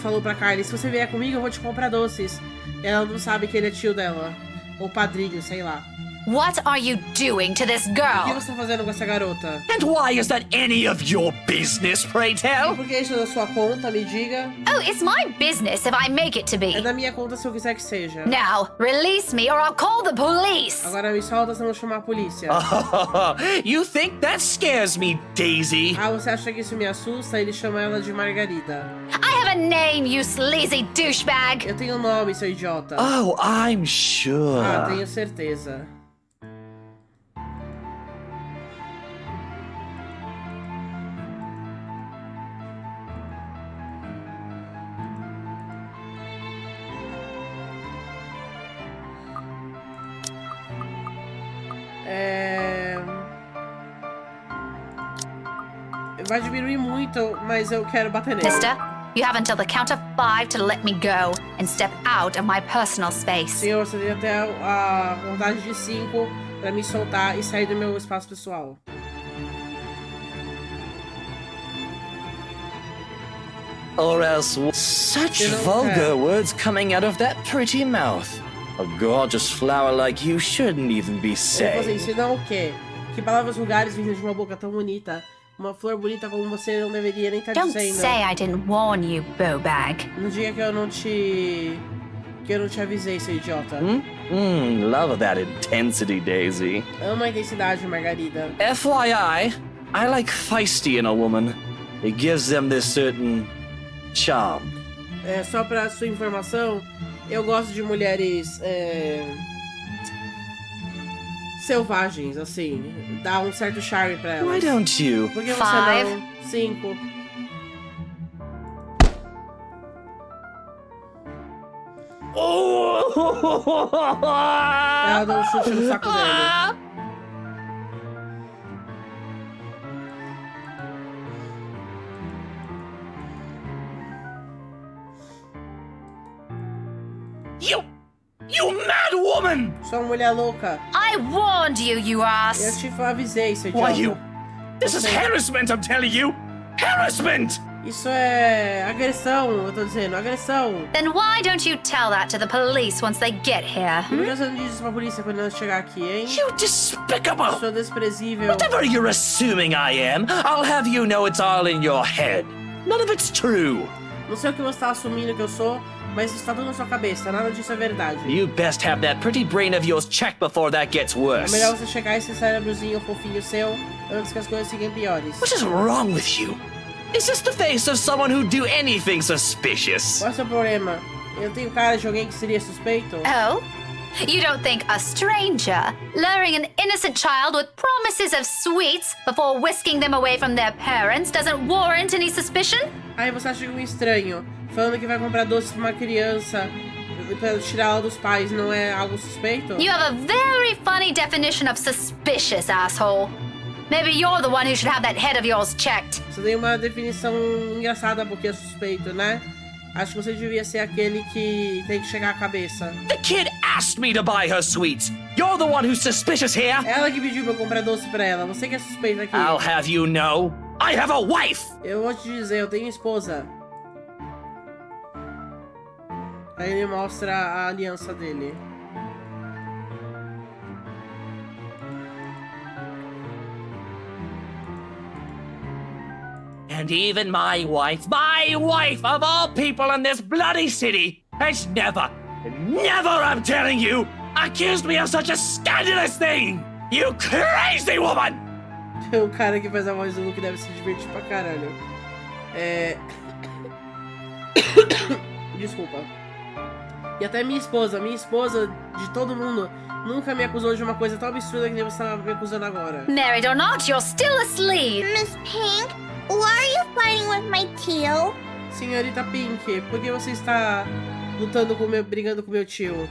falou pra Kylie, se você vier comigo eu vou te comprar doces. Ela não sabe que ele é tio dela. Ou padrinho, sei lá. What are you doing to this O que girl? você tá fazendo com essa garota? And why is that any of your business, pray tell? Por que isso é da sua conta? Me diga. Oh, it's my business if I make it to É be. da minha conta se eu quiser que seja. Now, release me or I'll call the police. Agora me solta senão eu chamar a polícia. You think that scares me, Daisy? Ah, você acha que isso me assusta? Ele chama ela de Margarida. I have a name, you sleazy douchebag. Eu tenho nome, seu idiota. Oh, I'm sure. Ah, tenho certeza. Vai diminuir muito, mas eu quero bater nele. Mister, you have until the count of 5 to let me go and step out of my personal space. Senhor, você tem até a contagem de 5 pra me soltar e sair do meu espaço pessoal. Or else, such You know, vulgar words coming out of that pretty mouth. A gorgeous flower like you shouldn't even be Ele falou assim, saying. senão o quê? Que palavras vulgares vindas de uma boca tão bonita? Uma flor bonita como você não deveria nem estar Don't dizendo. say I didn't warn you, bowbag. No dia que eu não te avisei, seu idiota. Love that intensity, Daisy. Amo a intensidade, Margarida. FYI, I like feisty in a woman. It gives them this certain charm. Só pra sua informação, eu gosto de mulheres selvagens, assim. Dá um certo charme pra elas. Why don't you? Por que você 5. não? 5. Ela dá um chute no saco dele. You mad woman! Sou uma mulher louca. I warned you, you Eu ass. te avisei, seu Why idiota. you? This is Okay. harassment, I'm telling you! Harassment! Isso é agressão, eu tô dizendo, agressão. Then why don't you tell that to the police once they get here? Por que você não diz isso pra polícia quando ela chegar aqui, hein? You despicable! Sua desprezível. Whatever you're assuming I am, I'll have you know it's all in your head. None of it's true. Não sei o que você tá assumindo que eu sou, mas isso tá tudo na sua cabeça, nada disso é verdade. You best have that pretty brain of yours checked before that gets É worse. melhor você checar esse cérebrozinho fofinho seu antes que as coisas fiquem piores. What is wrong with you? Is this the face of someone who'd do anything suspicious? Qual é o seu problema? Eu tenho cara de alguém que seria suspeito? Oh? You don't think a stranger luring an innocent child with promises of sweets before whisking them away from their parents doesn't warrant any suspicion? Aí você acha que um estranho falando que vai comprar doce pra uma criança pra tirá-la dos pais não é algo suspeito? You have a very funny definition of suspicious, asshole. Maybe you're the one who should have that head of yours checked. Você tem uma definição engraçada porque é suspeito, né? Acho que você devia ser aquele que tem que chegar à cabeça. The kid asked me to buy her sweets. You're the one who's suspicious here. Ela que pediu pra eu comprar doce pra ela. Você que é suspeito aqui. I'll have you know, I have a wife. Eu vou te dizer, eu tenho esposa. Aí ele mostra a aliança dele. And even my wife of all people in this bloody city, has never, I'm telling you, accused me of such a scandalous thing! You crazy woman! O cara que faz a voz do Luke deve se divertir pra caralho. Desculpa. E até minha esposa de todo mundo, nunca me acusou de uma coisa tão absurda que você tá me acusando agora. Married or not, you're still asleep. Miss Pink, why are you fighting with my tio? Senhorita Pink, por que você está brigando com meu tio?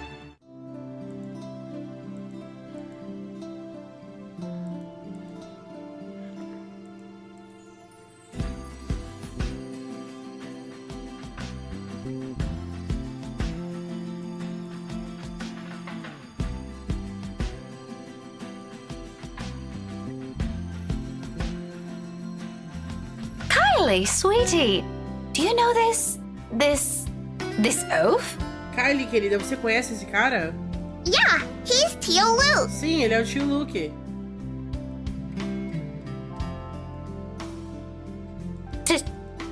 Kylie, sweetie, do you know this oaf? Kylie, querida, você conhece esse cara? Yeah, he's Tio Luke. Sim, ele é o tio Luke.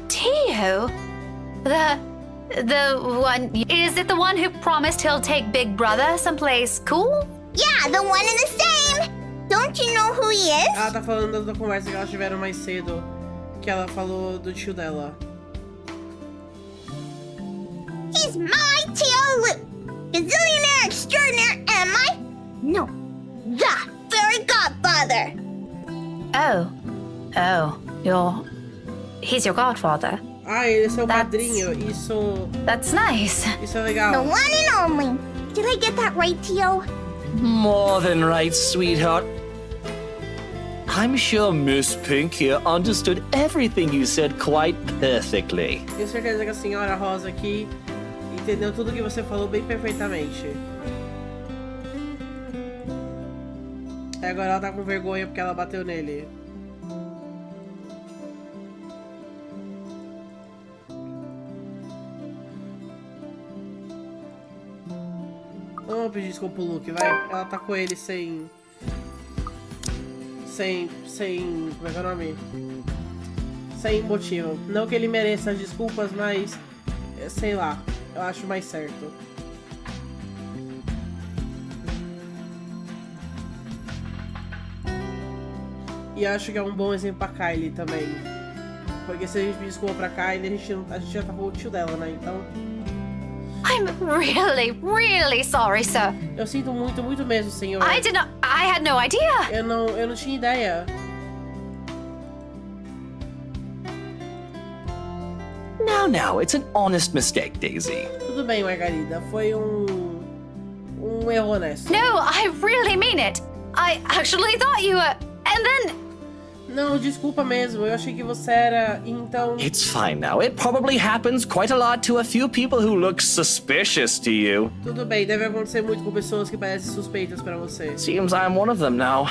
Tio? The one... Is it the one who promised he'll take Big Brother someplace cool? Yeah, the one in the same. Don't you know who he is? Ela tá falando da conversa que elas tiveram mais cedo. Que ela falou do tio dela. He's my Tio Luke. Gazillionaire extraordinaire, am I? No, the fairy godfather. He's your godfather. Ah, ele é seu That's- padrinho. That's nice. Isso é The legal. one and only. Did I get that right, Tio? More than right, sweetheart. I'm sure Miss Pink here understood everything you said quite perfectly. Tenho certeza que a senhora Rosa aqui entendeu tudo que você falou bem perfeitamente. E agora ela tá com vergonha porque ela bateu nele. Vamos pedir desculpa pro Luke, vai. Ela tá com ele sem... Como é que é o nome? Sem motivo. Não que ele mereça as desculpas, mas... sei lá. Eu acho mais certo. E acho que é um bom exemplo pra Kylie também. Porque se a gente pedir desculpa pra Kylie, a gente já tá com o tio dela, né? Então... I'm really sorry, sir. Eu sinto muito, muito mesmo, senhor. I had no idea. Eu não tinha ideia. Now, it's an honest mistake, Daisy. Tudo bem, Margarida. Foi um erro honesto. No, I really mean it. I actually thought you were... And then... Não, desculpa mesmo. Eu achei que você era, então... It's fine now. It probably happens quite a lot to a few people who look suspicious to you. Tudo bem, deve acontecer muito com pessoas que parecem suspeitas pra você. Seems I'm one of them now.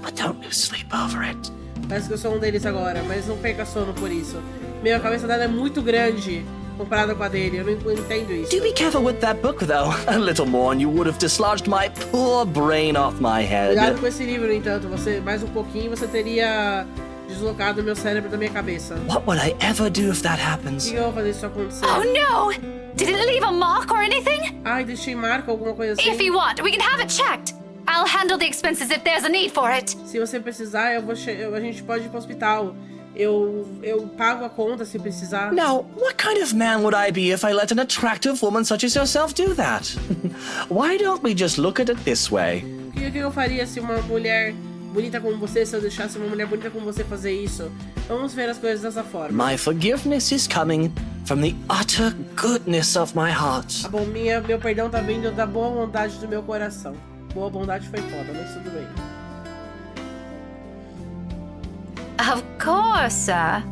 But don't lose sleep over it. Parece que eu sou um deles agora, mas não perca sono por isso. Meu, a cabeça dela é muito grande comparada com a dele. Eu não entendo isso. Do be careful with that book, though. A little more and you would have dislodged my poor brain off my head. Cuidado com esse livro, no entanto. Você, mais um pouquinho, você teria deslocado meu cérebro da minha cabeça. What would I ever do if that O happens? que eu vou fazer se isso acontecer? Oh no! Did it leave a mark or anything? Ai, deixei marca, alguma coisa assim. If you want, we can have it checked. I'll handle the expenses if there's a need for it. Se você precisar, a gente pode ir pro hospital. Eu pago a conta se precisar. Now, what kind of man would I be if I let an attractive woman such as yourself do that? Why don't we just look at it this way? O que eu faria se uma mulher bonita como você, se eu deixasse uma mulher bonita como você fazer isso? Vamos ver as coisas dessa forma. My forgiveness is coming from the utter goodness of my heart. Tá bom, meu perdão tá vindo da boa vontade do meu coração. Boa bondade foi foda, mas tudo bem. Of course, sir.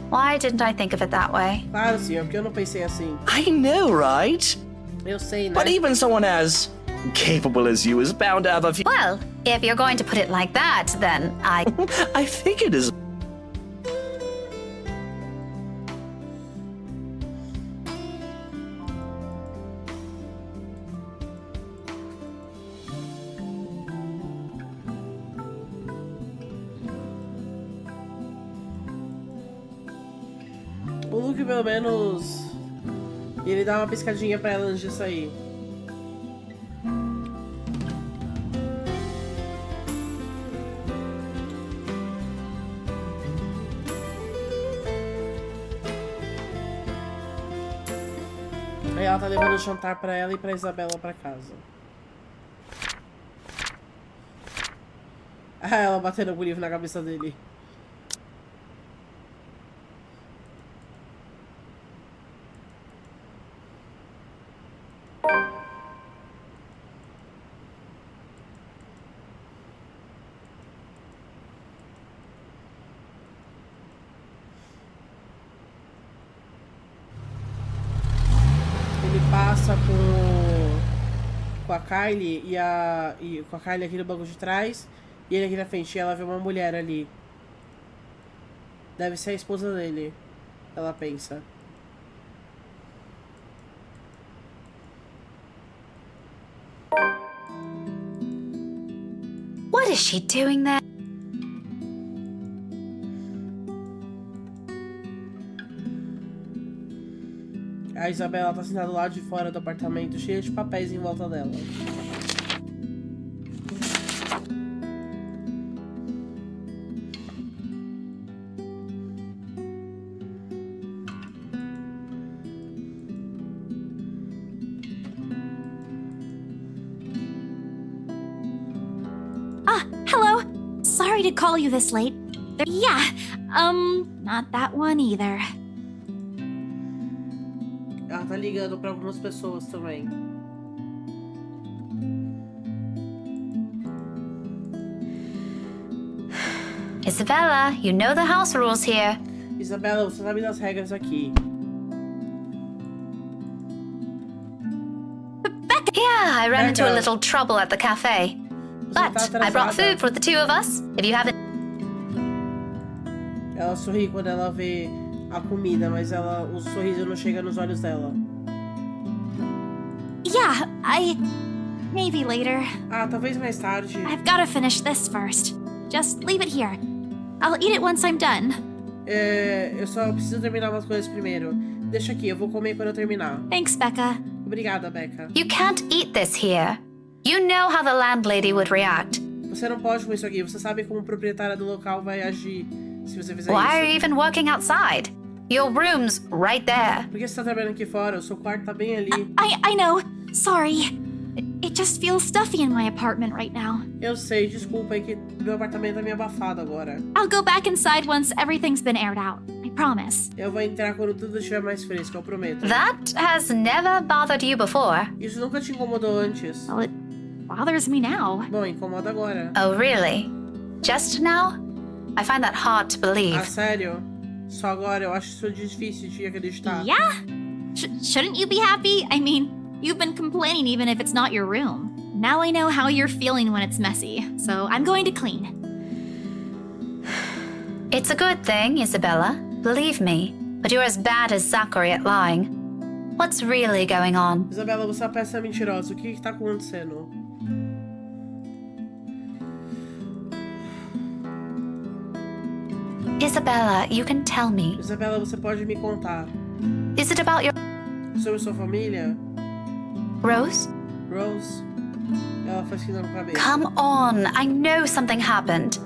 Why didn't I think of it that way? Claro, senhor, porque eu não pensei assim. I know, right? Eu sei, né? But even someone as capable as you is bound to have a few... Well, if you're going to put it like that, then I think it is... O Luke, pelo menos, ele dá uma piscadinha pra ela antes de sair. Aí ela tá levando o jantar pra ela e pra Isabela pra casa. Ah, ela batendo o livro na cabeça dele. Passa com a Kylie e com a Kylie aqui no banco de trás e ele aqui na frente, e ela vê uma mulher ali. Deve ser a esposa dele, ela pensa. What is she doing there? A Isabela tá sentada do lado de fora do apartamento, cheia de papéis em volta dela. Hello. Sorry to call you this late. Yeah, not that one either. Ela tá ligando pra algumas pessoas também. Isabella, you know the house rules here. Isabela, você sabe das regras aqui. Yeah, I ran into a Becca. little trouble at the cafe. Você tá But I brought atrasada. food for the two of us. If you haven't... Ela sorri quando ela vê a comida, mas o sorriso não chega nos olhos dela. Yeah, maybe later. Ah, talvez mais tarde. I've gotta finish this first. Just leave it here. I'll eat it once I'm done. Eu só preciso terminar umas coisas primeiro. Deixa aqui, eu vou comer quando eu terminar. Thanks, Becca. Obrigada, Becca. You can't eat this here. You know how the landlady would react. Você não pode comer isso aqui. Você sabe como a proprietária do local vai agir se você fizer Why are you isso. even working outside? Your room's right there. Por que você tá trabalhando aqui fora? O seu quarto tá bem ali. I know. Sorry. It just feels stuffy in my apartment right now. Eu sei, desculpa, é que meu apartamento tá meio abafado agora. I'll go back inside once everything's been aired out. I promise. Eu vou entrar quando tudo estiver mais fresco, eu prometo. That has never bothered you before. Isso nunca te incomodou antes. Well, it bothers me now. Bom, incomoda agora. Oh, really? Just now? I find that hard to believe. Ah, sério? Só agora? Eu acho isso difícil de acreditar. Yeah? Shouldn't you be happy? I mean, you've been complaining even if it's not your room. Now I know how you're feeling when it's messy, so I'm going to clean. It's a good thing, Isabella. Believe me. but you're as bad as Zachary at lying. What's really going on? Isabela, você é uma peça mentirosa. O que tá acontecendo? Isabella, you can tell me. Isabela, você pode me contar. Is it about your Sobre sua família? Rose? Rose? Ela faz que não com a cabeça. Come on, I know something happened.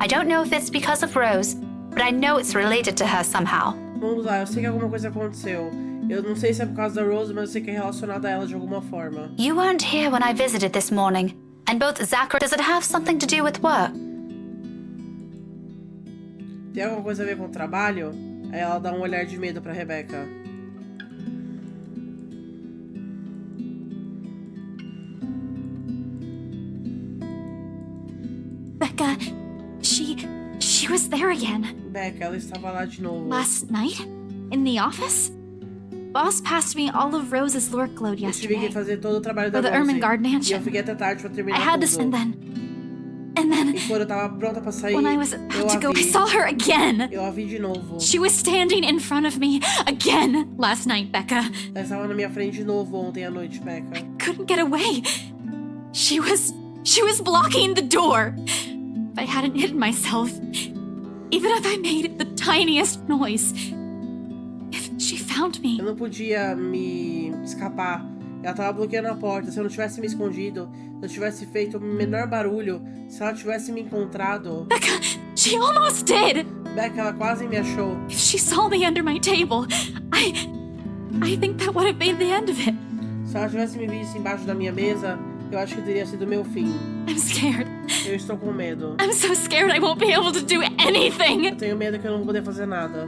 I don't know if it's because of Rose, but I know it's related to her somehow. Vamos lá, eu sei que alguma coisa aconteceu. Eu não sei se é por causa da Rose, mas eu sei que é relacionado a ela de alguma forma. You weren't here when I visited this morning, and both Zachary. Does it have something to do with work? Tem alguma coisa a ver com o trabalho? Aí ela dá um olhar de medo pra Rebecca. Becca, she was there again. Becca, ela estava lá de novo. Last night? In the office? Boss passed me all of Rose's lurk load Eu tive que yesterday. fazer todo o trabalho da For the Rose. Ermengarde E eu mansion. fiquei até tarde pra terminar I had to, tudo. and then, E quando eu tava pronta pra sair, when I was eu about to go, I saw her again. Eu a vi de novo. She was standing in front of me again last night, Becca. Ela estava na minha frente de novo ontem à noite, Becca. Couldn't get away. She was blocking the door. If I hadn't hidden myself, even if I made the tiniest noise, if she found me. Eu não podia me escapar. Ela tava bloqueando a porta. Se eu não tivesse me escondido, se eu tivesse feito o menor barulho, se ela tivesse me encontrado... Becca, she almost did. Becca, ela quase me achou. If she saw me under my table, I think that would have been the end of it. Se ela tivesse me visto embaixo da minha mesa, eu acho que teria sido meu fim. I'm scared. Eu estou com medo. I'm so scared I won't be able to do anything. Eu tenho medo que eu não vou poder fazer nada.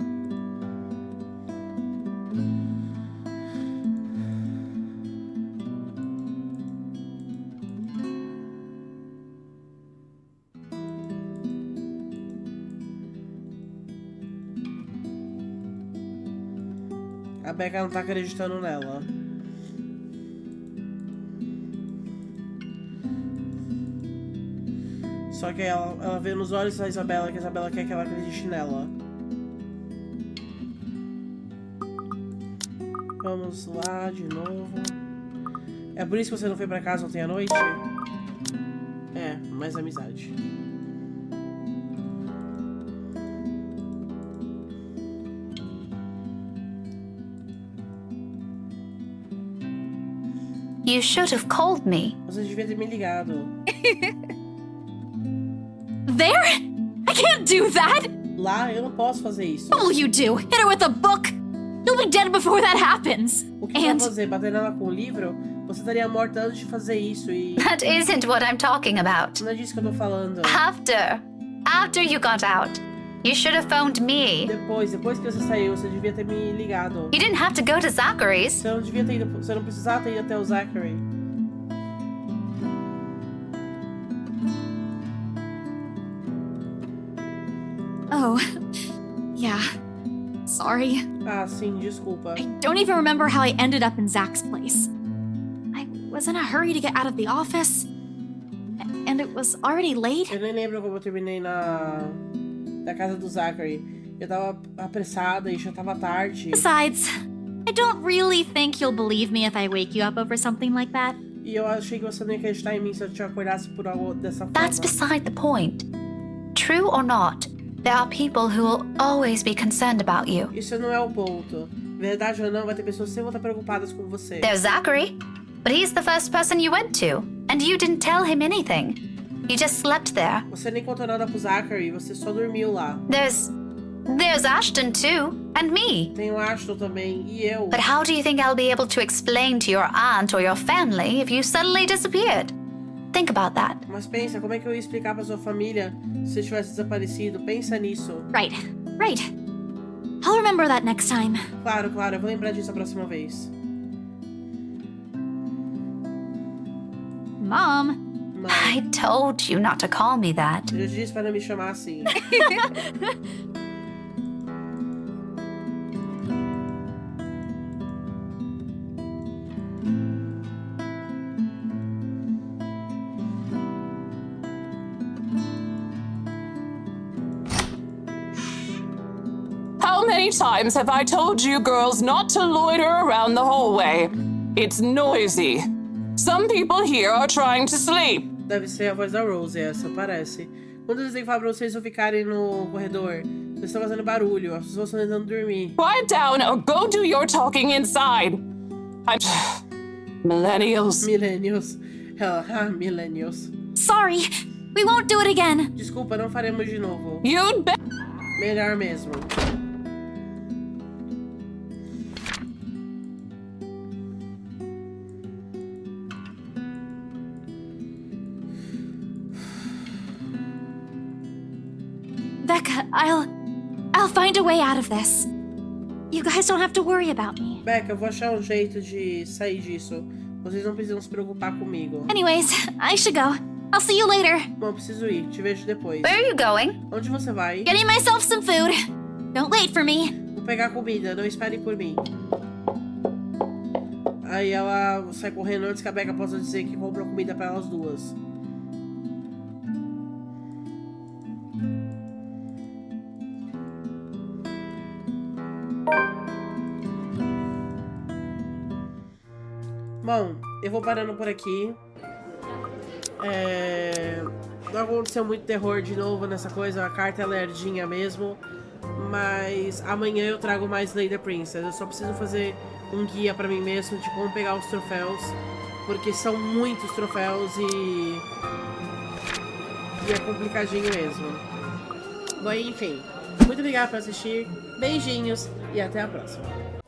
A Becca não tá acreditando nela. Só que ela vê nos olhos da Isabela que a Isabela quer que ela acredite nela. Vamos lá de novo. É por isso que você não foi pra casa ontem à noite? É, mais amizade. You should have called me. Você devia ter me ligado. There? I can't do that. Lá eu não posso fazer isso. What will you do? Hit her with a book? You'll be dead before that happens. O que você vai fazer? Bater nela com o livro? Você estaria morta antes de fazer isso e... That isn't what I'm talking about. Não é disso que eu tô falando. After you got out, you should have phoned me. Depois que você saiu, você devia ter me ligado. You didn't have to go to Zachary's. Você não devia ter ido, você não precisava ter ido até o Zachary. Oh, yeah. Sorry. Ah, sim, desculpa. I don't even remember how I ended up in Zach's place. I was in a hurry to get out of the office, and it was already late. Eu nem lembro como eu terminei na casa do Zachary. Eu tava apressada e já tava tarde. Besides, I don't really think you'll believe me if I wake you up over something like that. E eu achei que você não ia acreditar em mim se eu te acordasse por algo dessa forma. That's beside the point. True or not, there are people who will always be concerned about you. Isso não é o ponto. Verdade ou não, vai ter pessoas que sempre vão estar preocupadas com você. There's Zachary, but he's the first person you went to, and you didn't tell him anything. You just slept there. Você nem contou nada pro Zachary, você só dormiu lá. There's Ashton too, and me. Tem o Ashton também, e eu. But how do you think I'll be able to explain to your aunt or your family if you suddenly disappeared? Think about that. Mas pensa, como é que eu ia explicar pra sua família se você tivesse desaparecido? Pensa nisso. Right. I'll remember that next time. Claro, eu vou lembrar disso a próxima vez. Mom. Mãe, I told you not to call me that. eu já disse para não me chamar assim. Help many times have I told you girls not to loiter around the hallway? It's noisy. Some people here are trying to sleep. Deve ser a voz da Rose, essa, parece. Quando eles têm que falar pra vocês não ficarem no corredor, eles estão fazendo barulho, as pessoas estão tentando dormir. Quiet down or go do your talking inside. Millennials. Millennials. Millennials. Sorry, we won't do it again. Desculpa, não faremos de novo. You'd bet. Melhor mesmo. Becca, I'll find a way out of this. You guys don't have to worry about me. Becca, eu vou achar um jeito de sair disso. Vocês não precisam se preocupar comigo. Anyways, I should go. I'll see you later. Bom, preciso ir. Te vejo depois. Where are you going? Onde você vai? Getting myself some food. Don't wait for me. Vou pegar comida, não espere por mim. Aí ela sai correndo antes que a Becca possa dizer que comprou comida para elas duas. Bom, eu vou parando por aqui. Não aconteceu muito terror de novo nessa coisa, a carta é lerdinha mesmo. Mas amanhã eu trago mais Slay the Princess. Eu só preciso fazer um guia pra mim mesmo de como pegar os troféus. Porque são muitos troféus e é complicadinho mesmo. Bom, enfim. Muito obrigada por assistir. Beijinhos e até a próxima.